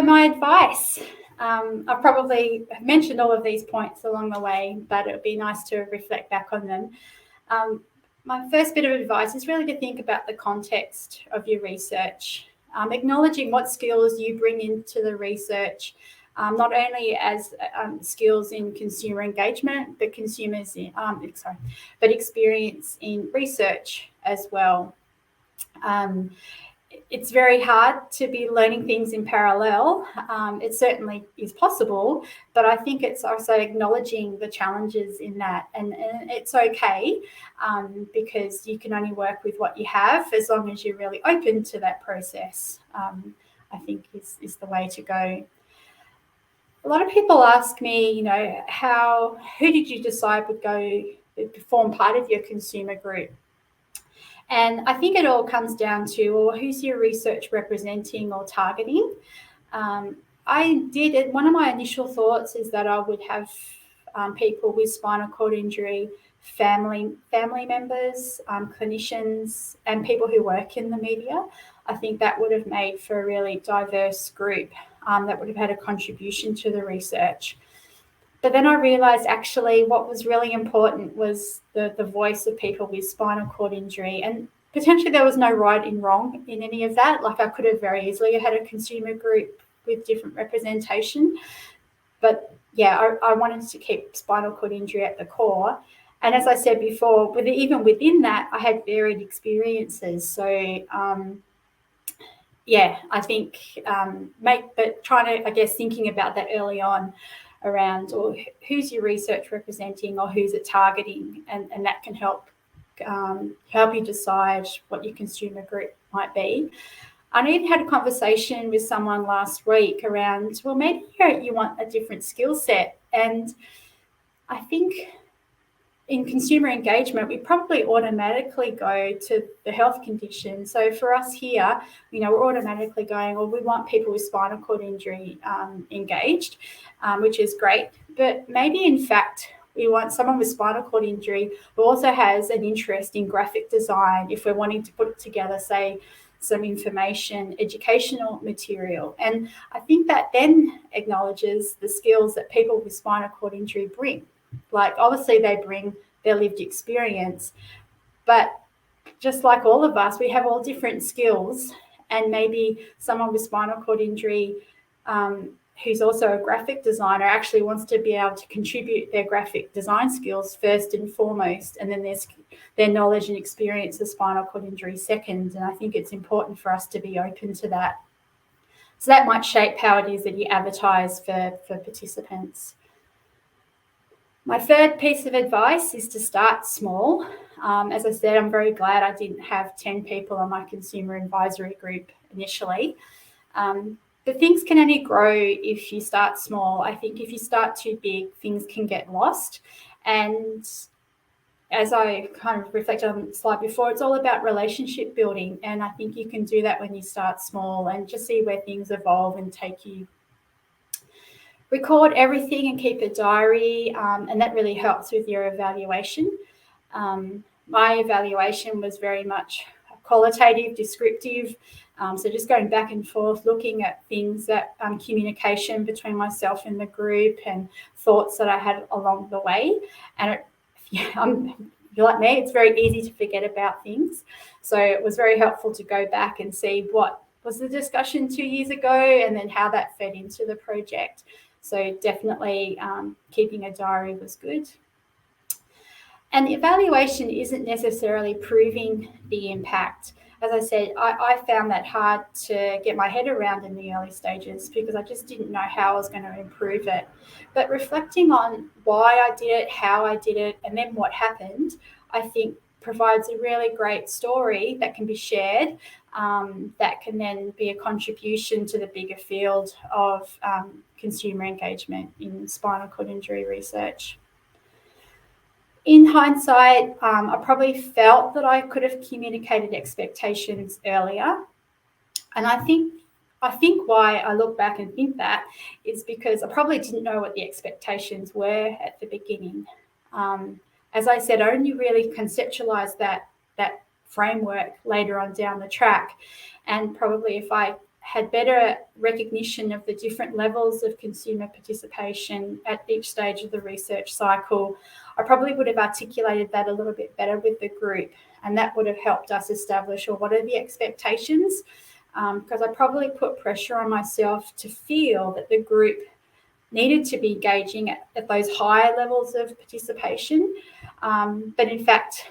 my advice, I probably mentioned all of these points along the way, but it would be nice to reflect back on them. My first bit of advice is really to think about the context of your research, acknowledging what skills you bring into the research, not only as skills in consumer engagement, but but experience in research as well. It's very hard to be learning things in parallel. It certainly is possible, but I think it's also acknowledging the challenges in that, and it's okay, because you can only work with what you have as long as you're really open to that process. I think is the way to go. A lot of people ask me, who did you decide would form part of your consumer group? And I think it all comes down to, well, who's your research representing or targeting? One of my initial thoughts is that I would have people with spinal cord injury, family members, clinicians, and people who work in the media. I think that would have made for a really diverse group that would have had a contribution to the research. But then I realised actually what was really important was the voice of people with spinal cord injury, and potentially there was no right and wrong in any of that. Like I could have very easily had a consumer group with different representation. But yeah, I wanted to keep spinal cord injury at the core. And as I said before, even within that, I had varied experiences. So I think thinking about that early on around, or who's your research representing or who's it targeting, and that can help you decide what your consumer group might be. I even had a conversation with someone last week around, well, maybe you want a different skill set. And I think in consumer engagement, we probably automatically go to the health condition. So for us here, we're automatically going, well, we want people with spinal cord injury engaged, which is great. But maybe in fact, we want someone with spinal cord injury who also has an interest in graphic design if we're wanting to put together, say, some information, educational material. And I think that then acknowledges the skills that people with spinal cord injury bring. Like obviously they bring their lived experience, but just like all of us, we have all different skills, and maybe someone with spinal cord injury who's also a graphic designer actually wants to be able to contribute their graphic design skills first and foremost, and then there's their knowledge and experience of spinal cord injury second. And I think it's important for us to be open to that. So that might shape how it is that you advertise for participants. My third piece of advice is to start small. As I said, I'm very glad I didn't have 10 people on my consumer advisory group initially. But things can only grow if you start small. I think if you start too big, things can get lost. And as I kind of reflected on the slide before, it's all about relationship building. And I think you can do that when you start small and just see where things evolve and take you. Record everything and keep a diary, and that really helps with your evaluation. My evaluation was very much qualitative, descriptive, so just going back and forth, looking at things that communication between myself and the group and thoughts that I had along the way. And if you're like me, it's very easy to forget about things. So it was very helpful to go back and see what was the discussion 2 years ago and then how that fed into the project. So definitely keeping a diary was good. And the evaluation isn't necessarily proving the impact. As I said, I found that hard to get my head around in the early stages because I just didn't know how I was going to improve it. But reflecting on why I did it, how I did it, and then what happened, I think provides a really great story that can be shared, that can then be a contribution to the bigger field of consumer engagement in spinal cord injury research. In hindsight, I probably felt that I could have communicated expectations earlier. And I think why I look back and think that is because I probably didn't know what the expectations were at the beginning. As I said, I only really conceptualized that framework later on down the track. And probably if I had better recognition of the different levels of consumer participation at each stage of the research cycle, I probably would have articulated that a little bit better with the group, and that would have helped us establish, or what are the expectations, because I probably put pressure on myself to feel that the group needed to be engaging at those higher levels of participation. But in fact,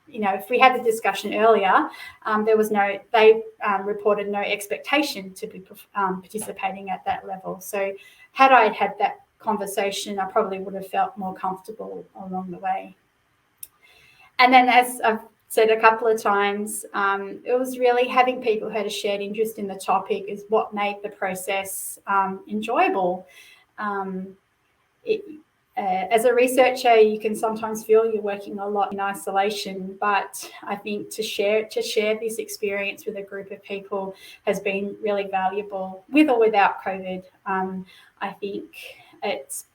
if we had the discussion earlier, they reported no expectation to be participating at that level. So had I had that conversation, I probably would have felt more comfortable along the way. And then, as I've said a couple of times, it was really having people who had a shared interest in the topic is what made the process enjoyable. As a researcher, you can sometimes feel you're working a lot in isolation, but I think to share this experience with a group of people has been really valuable, with or without COVID. I think it's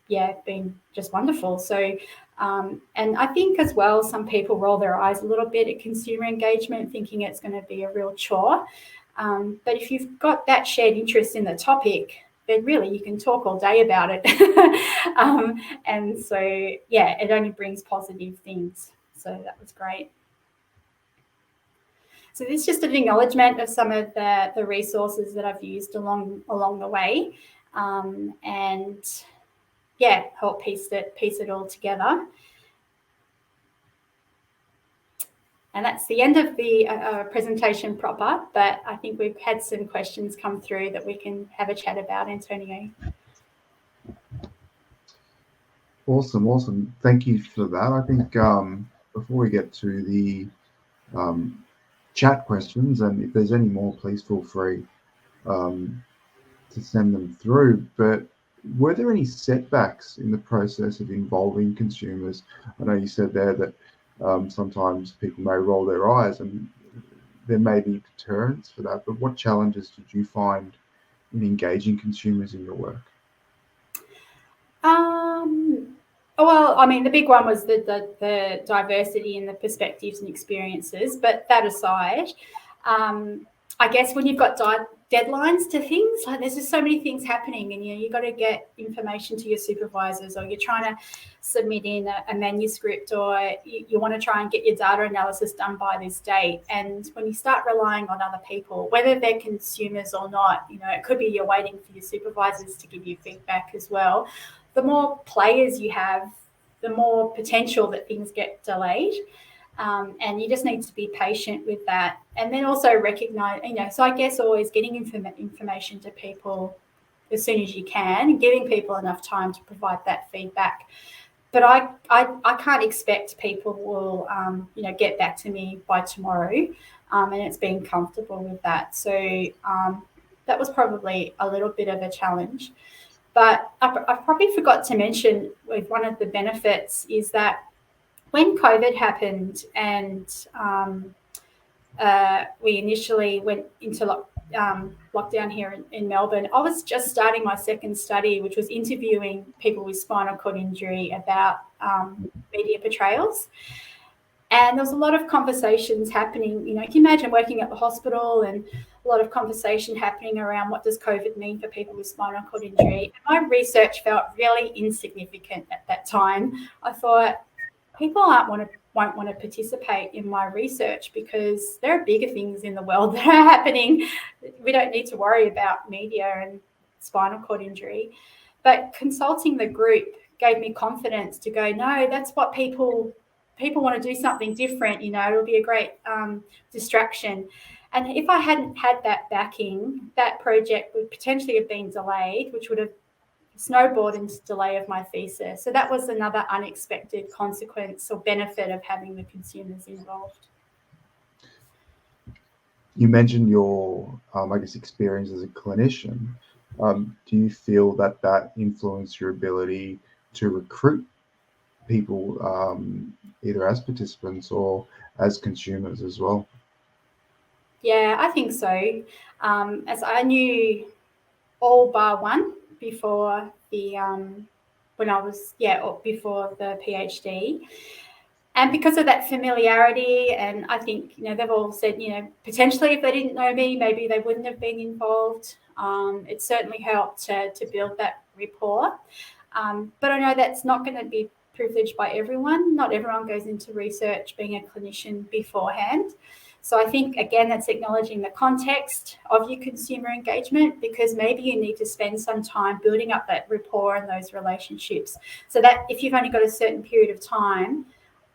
been just wonderful. So, and I think as well, some people roll their eyes a little bit at consumer engagement, thinking it's going to be a real chore. But if you've got that shared interest in the topic, then really you can talk all day about it. And so, it only brings positive things. So that was great. So this is just an acknowledgement of some of the resources that I've used along the way, and help piece it all together. And that's the end of the presentation proper, but I think we've had some questions come through that we can have a chat about, Antonio. Awesome. Thank you for that. I think before we get to the chat questions, and if there's any more, please feel free to send them through. But were there any setbacks in the process of involving consumers? I know you said there that sometimes people may roll their eyes and there may be deterrents for that, but what challenges did you find in engaging consumers in your work? Well, I mean, the big one was the diversity in the perspectives and experiences, but that aside, I guess when you've got deadlines to things, like there's just so many things happening, and you've got to get information to your supervisors, or you're trying to submit in a manuscript, or you want to try and get your data analysis done by this date. And when you start relying on other people, whether they're consumers or not, it could be you're waiting for your supervisors to give you feedback as well. The more players you have, the more potential that things get delayed. And you just need to be patient with that. And then also recognize, so I guess always getting information to people as soon as you can, and giving people enough time to provide that feedback. But I can't expect people will, get back to me by tomorrow. And it's being comfortable with that. So that was probably a little bit of a challenge. But I probably forgot to mention, with one of the benefits is that when COVID happened and we initially went into lockdown here in Melbourne, I was just starting my second study, which was interviewing people with spinal cord injury about media portrayals. And there was a lot of conversations happening. Can you imagine working at the hospital and a lot of conversation happening around what does COVID mean for people with spinal cord injury? And my research felt really insignificant at that time. I thought people won't want to participate in my research because there are bigger things in the world that are happening. We don't need to worry about media and spinal cord injury. But consulting the group gave me confidence to go, no, that's what people want to do, something different. It'll be a great distraction. And if I hadn't had that backing, that project would potentially have been delayed, which would have snowballed into delay of my thesis. So that was another unexpected consequence or benefit of having the consumers involved. You mentioned your, experience as a clinician. Do you feel that influenced your ability to recruit people, either as participants or as consumers as well? Yeah, I think so. As I knew all bar one before the before the PhD, And because of that familiarity, and I think, they've all said, potentially if they didn't know me, maybe they wouldn't have been involved. It certainly helped to build that rapport. But I know that's not going to be privileged by everyone. Not everyone goes into research being a clinician beforehand. So I think, again, that's acknowledging the context of your consumer engagement, because maybe you need to spend some time building up that rapport and those relationships, so that if you've only got a certain period of time,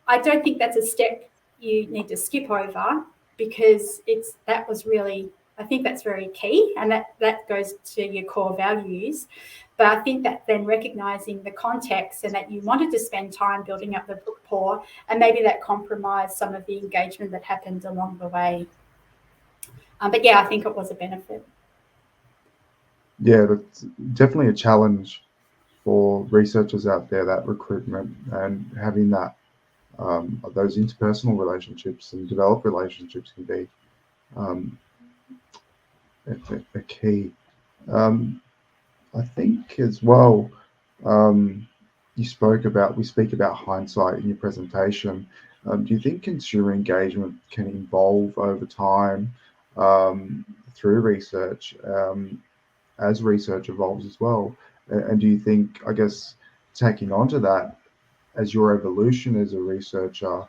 I don't think that's a step you need to skip over, because I think that's very key, and that goes to your core values. But I think that then recognizing the context, and that you wanted to spend time building up the rapport, and maybe that compromised some of the engagement that happened along the way. But yeah, I think it was a benefit. Yeah, that's definitely a challenge for researchers out there, that recruitment and having that those interpersonal relationships and developed relationships can be a key. I think as well, we speak about hindsight in your presentation. Do you think consumer engagement can evolve over time through research, as research evolves as well? And do you think, I guess, tacking onto that, as your evolution as a researcher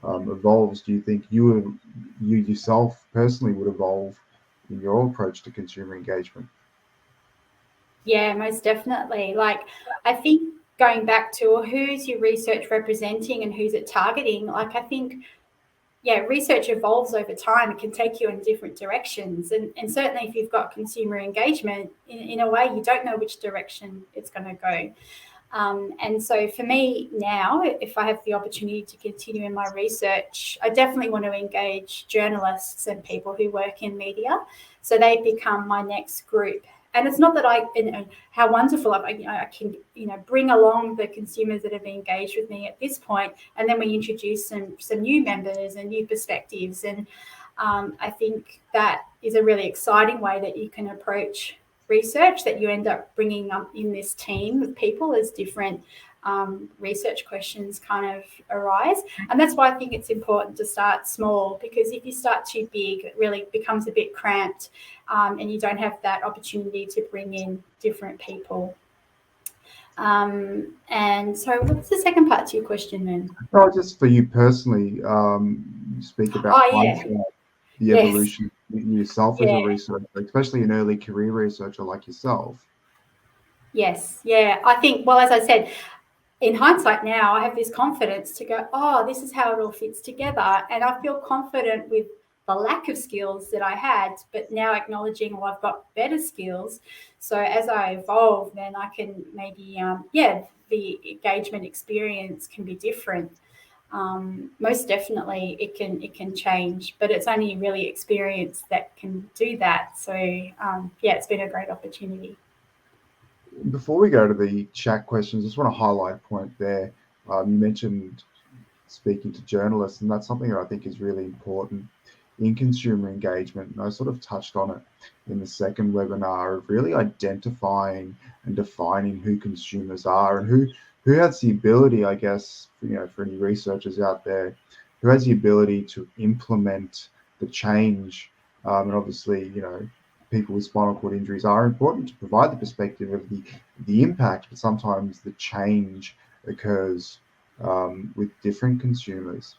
evolves, do you think you yourself personally would evolve in your approach to consumer engagement? Yeah, most definitely. I think going back to who's your research representing and who's it targeting, I think, research evolves over time. It can take you in different directions. And certainly if you've got consumer engagement, in a way, you don't know which direction it's going to go. And so for me now, if I have the opportunity to continue in my research, I definitely want to engage journalists and people who work in media. So they become my next group. And it's not that how wonderful I can, bring along the consumers that have engaged with me at this point, and then we introduce some new members and new perspectives. And I think that is a really exciting way that you can approach research, that you end up bringing up in this team of people as different research questions kind of arise. And that's why I think it's important to start small, because if you start too big, it really becomes a bit cramped, and you don't have that opportunity to bring in different people. And so what's the second part to your question then? No, just for you personally, you speak about hindsight, the Yes. evolution yourself as a researcher, especially an early career researcher like yourself. Yes, yeah. I think, well, as I said, in hindsight now, I have this confidence to go, oh, this is how it all fits together. And I feel confident with the lack of skills that I had, but now acknowledging, well, I've got better skills. So as I evolve, then I can maybe, the engagement experience can be different. Most definitely it can change, but it's only really experience that can do that. So, it's been a great opportunity. Before we go to the chat questions, I just want to highlight a point there. You mentioned speaking to journalists, and that's something that I think is really important in consumer engagement. And I sort of touched on it in the second webinar, of really identifying and defining who consumers are, and who has the ability, I guess, for any researchers out there, who has the ability to implement the change. And obviously, people with spinal cord injuries are important to provide the perspective of the impact, but sometimes the change occurs with different consumers.